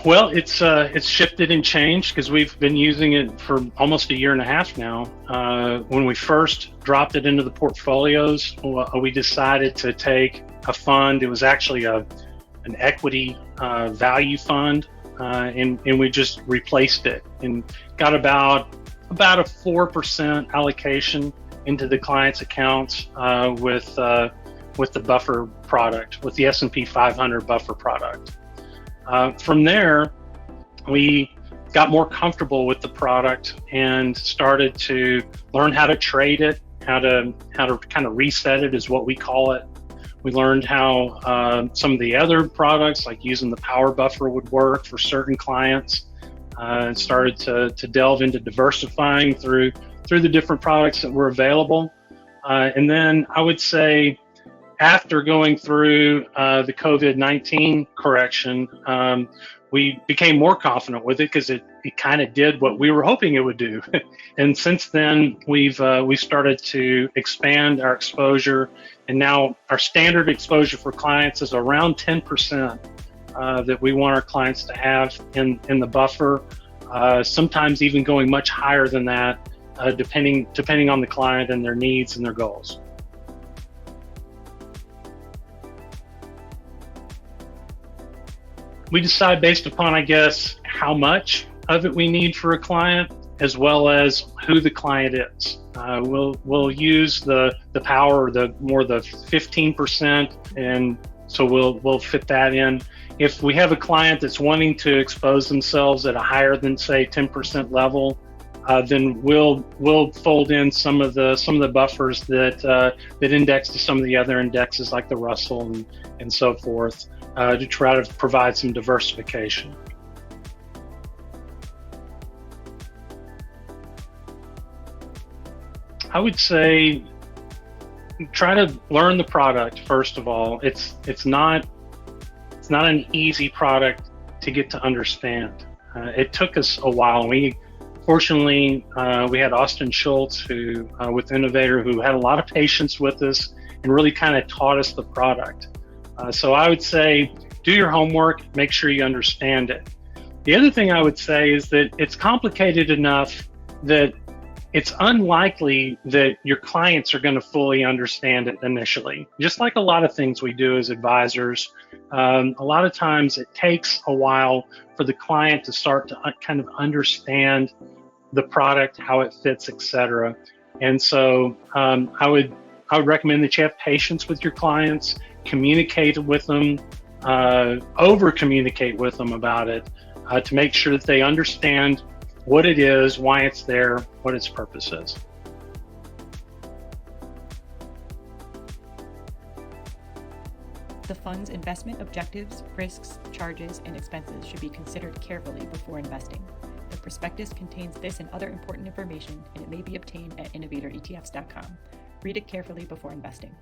Well, it's shifted and changed because we've been using it for almost a year and a half now. When we first dropped it into the portfolios, we decided to take a fund. It was actually an equity value fund, and we just replaced it and got about a 4% allocation into the client's accounts with the buffer product, with the S&P 500 buffer product. From there, we got more comfortable with the product and started to learn how to trade it, how to kind of reset it is what we call it. We learned how some of the other products, like using the power buffer, would work for certain clients, and started to delve into diversifying through the different products that were available. And then I would say, after going through the COVID-19 correction, we became more confident with it because it kind of did what we were hoping it would do. And since then, we started to expand our exposure, and now our standard exposure for clients is around 10% that we want our clients to have in the buffer. Sometimes even going much higher than that, depending on the client and their needs and their goals. We decide based upon, I guess, how much of it we need for a client, as well as who the client is. We'll use the power, the 15%, and so we'll fit that in. If we have a client that's wanting to expose themselves at a higher than, say, 10% level, then we'll fold in some of the buffers that index to some of the other indexes, like the Russell and so forth, to try to provide some diversification. I would say try to learn the product first of all. It's not an easy product to get to understand. It took us a while. Fortunately, we had Rob Schulz, who with Innovator, who had a lot of patience with us and really kind of taught us the product. So I would say do your homework, make sure you understand it. The other thing I would say is that it's complicated enough that it's unlikely that your clients are going to fully understand it initially. Just like a lot of things we do as advisors, a lot of times it takes a while for the client to start to kind of understand the product, how it fits, etc. And so I would recommend that you have patience with your clients, communicate with them, over communicate with them about it, to make sure that they understand what it is, why it's there, what its purpose is. The fund's investment objectives, risks, charges, and expenses should be considered carefully before investing. The prospectus contains this and other important information, and it may be obtained at innovatoretfs.com. Read it carefully before investing.